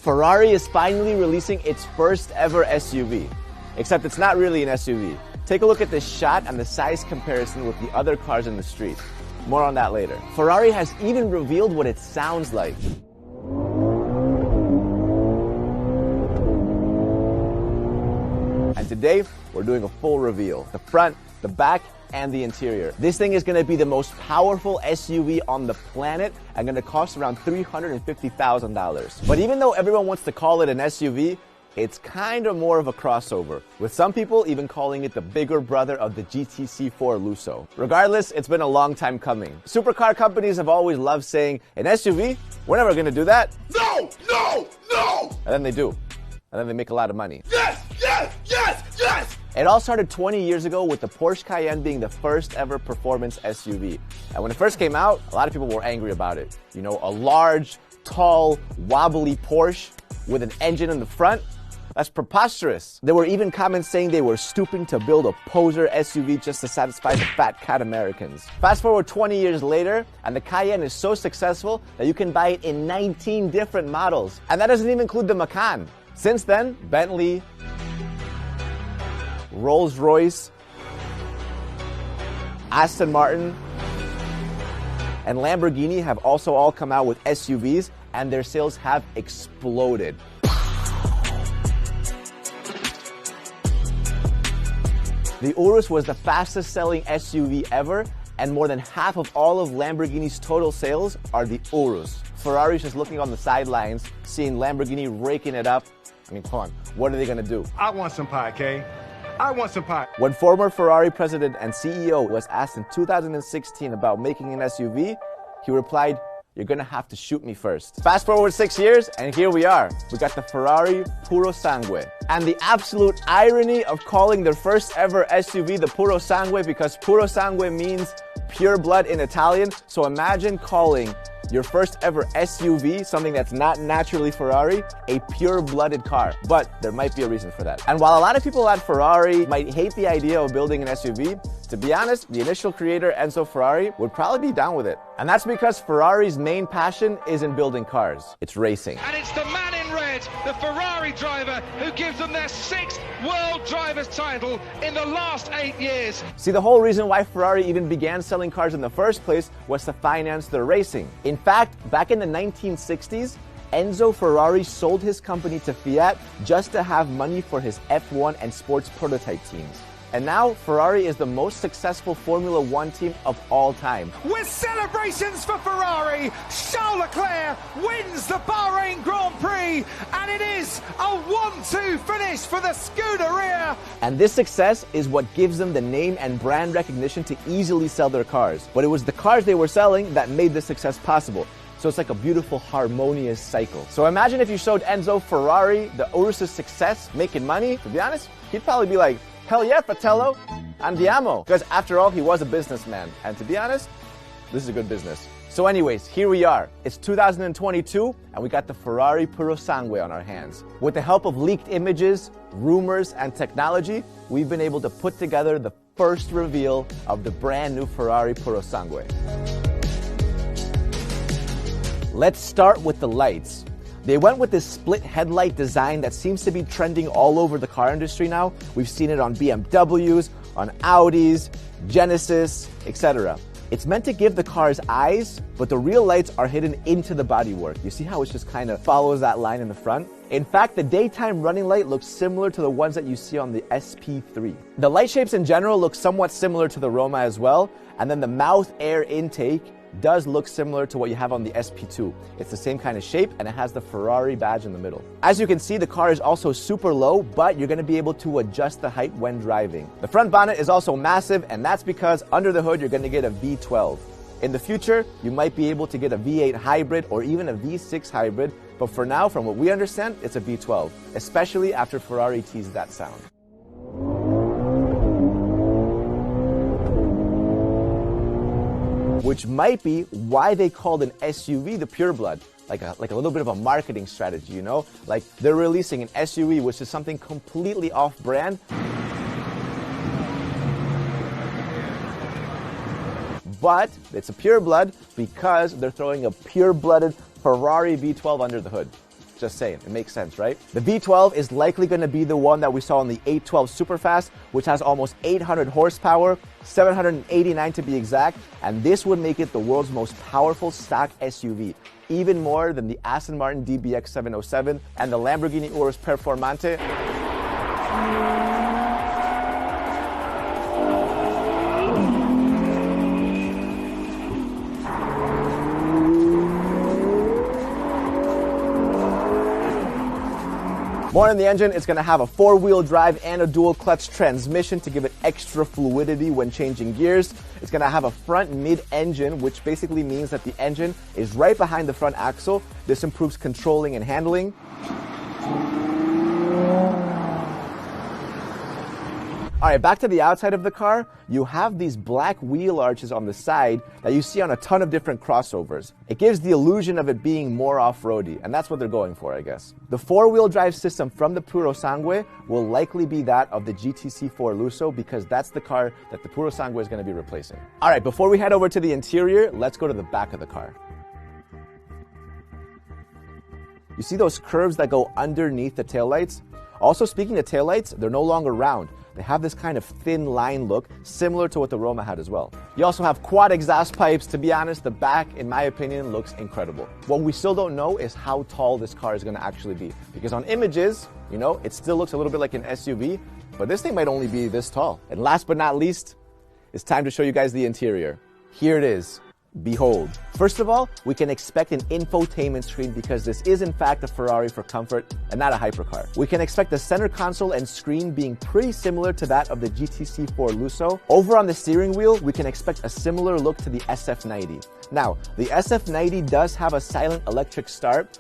Ferrari is finally releasing its first ever SUV. Except it's not really an SUV. Take a look at this shot and the size comparison with the other cars in the street. More on that later. Ferrari has even revealed what it sounds like. And today, we're doing a full reveal. The front, the back, and the interior. This thing is gonna be the most powerful SUV on the planet and gonna cost around $350,000. But even though everyone wants to call it an SUV, it's kind of more of a crossover, with some people even calling it the bigger brother of the GTC4 Lusso. Regardless, it's been a long time coming. Supercar companies have always loved saying, an SUV? We're never gonna do that. No, no, no! And then they do. And then they make a lot of money. Yes, yes, yes, yes! It all started 20 years ago with the Porsche Cayenne being the first ever performance SUV. And when it first came out, a lot of people were angry about it. You know, a large, tall, wobbly Porsche with an engine in the front. That's preposterous. There were even comments saying they were stooping to build a poser SUV just to satisfy the fat cat Americans. Fast forward 20 years later, and the Cayenne is so successful that you can buy it in 19 different models. And that doesn't even include the Macan. Since then, Bentley, Rolls-Royce, Aston Martin, and Lamborghini have also all come out with SUVs, and their sales have exploded. The Urus was the fastest selling SUV ever, and more than half of all of Lamborghini's total sales are the Urus. Ferrari's just looking on the sidelines, seeing Lamborghini raking it up. I mean, come on, what are they gonna do? I want some pie, Kay. I want some pie. When former Ferrari president and CEO was asked in 2016 about making an SUV, he replied, "You're gonna have to shoot me first." Fast forward 6 years, and here we are. We got the Ferrari Puro Sangue. And the absolute irony of calling their first ever SUV the Puro Sangue, because Puro Sangue means pure blood in Italian. So imagine calling your first ever SUV, something that's not naturally Ferrari, a pure-blooded car. But there might be a reason for that. And while a lot of people at Ferrari might hate the idea of building an SUV, to be honest, the initial creator, Enzo Ferrari, would probably be down with it. And that's because Ferrari's main passion isn't building cars, it's racing. And it's the man in red, the Ferrari driver, who gives them their 6th World Drivers' title in the last 8 years. See, the whole reason why Ferrari even began selling cars in the first place was to finance their racing. In fact, back in the 1960s, Enzo Ferrari sold his company to Fiat just to have money for his F1 and sports prototype teams. And now, Ferrari is the most successful Formula One team of all time. With celebrations for Ferrari, Charles Leclerc wins the Bahrain Grand Prix, and it is a 1-2 finish for the Scuderia. And this success is what gives them the name and brand recognition to easily sell their cars. But it was the cars they were selling that made this success possible. So it's like a beautiful, harmonious cycle. So imagine if you showed Enzo Ferrari the Urus's success making money. To be honest, he'd probably be like, hell yeah, Fratello, andiamo. Because after all, he was a businessman. And to be honest, this is a good business. So anyways, here we are. It's 2022, and we got the Ferrari Puro Sangue on our hands. With the help of leaked images, rumors, and technology, we've been able to put together the first reveal of the brand new Ferrari Puro Sangue. Let's start with the lights. They went with this split headlight design that seems to be trending all over the car industry now. We've seen it on BMWs, on Audis, Genesis, etc. It's meant to give the cars eyes, but the real lights are hidden into the bodywork. You see how it just kind of follows that line in the front? In fact, the daytime running light looks similar to the ones that you see on the SP3. The light shapes in general look somewhat similar to the Roma as well, and then the mouth air intake does look similar to what you have on the SP2. It's the same kind of shape, and it has the Ferrari badge in the middle. As you can see, the car is also super low, but you're gonna be able to adjust the height when driving. The front bonnet is also massive, and that's because under the hood, you're gonna get a V12. In the future, you might be able to get a V8 hybrid or even a V6 hybrid, but for now, from what we understand, it's a V12, especially after Ferrari teased that sound. Which might be why they called an SUV the pureblood, like a little bit of a marketing strategy, you know? Like they're releasing an SUV, which is something completely off-brand, but it's a pureblood because they're throwing a pure-blooded Ferrari V12 under the hood. Just saying, it makes sense, right? The V12 is likely going to be the one that we saw in the 812 Superfast, which has almost 800 horsepower, 789 to be exact, and this would make it the world's most powerful stock SUV, even more than the Aston Martin DBX 707 and the Lamborghini Urus Performante. More on the engine, it's going to have a 4-wheel drive and a dual clutch transmission to give it extra fluidity when changing gears. It's going to have a front mid-engine, which basically means that the engine is right behind the front axle. This improves controlling and handling. All right, back to the outside of the car, you have these black wheel arches on the side that you see on a ton of different crossovers. It gives the illusion of it being more off-roady, and that's what they're going for, I guess. The 4-wheel drive system from the Purosangue will likely be that of the GTC4 Lusso because that's the car that the Purosangue is going to be replacing. All right, before we head over to the interior, let's go to the back of the car. You see those curves that go underneath the taillights? Also, speaking of taillights, they're no longer round. They have this kind of thin line look, similar to what the Roma had as well. You also have quad exhaust pipes. To be honest, the back, in my opinion, looks incredible. What we still don't know is how tall this car is going to actually be. Because on images, you know, it still looks a little bit like an SUV, but this thing might only be this tall. And last but not least, it's time to show you guys the interior. Here it is. Behold. First of all, we can expect an infotainment screen because this is in fact a Ferrari for comfort and not a hypercar. We can expect the center console and screen being pretty similar to that of the GTC4 Lusso. Over on the steering wheel, we can expect a similar look to the SF90. Now, the SF90 does have a silent electric start,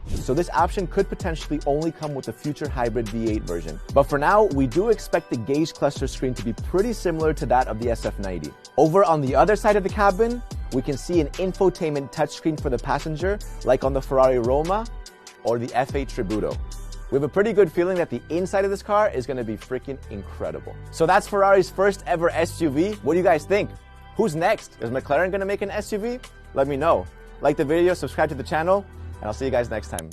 so this option could potentially only come with the future hybrid V8 version. But for now, we do expect the gauge cluster screen to be pretty similar to that of the SF90. Over on the other side of the cabin, we can see an infotainment touchscreen for the passenger, like on the Ferrari Roma or the F8 Tributo. We have a pretty good feeling that the inside of this car is going to be freaking incredible. So that's Ferrari's first ever SUV. What do you guys think? Who's next? Is McLaren going to make an SUV? Let me know. Like the video, subscribe to the channel, and I'll see you guys next time.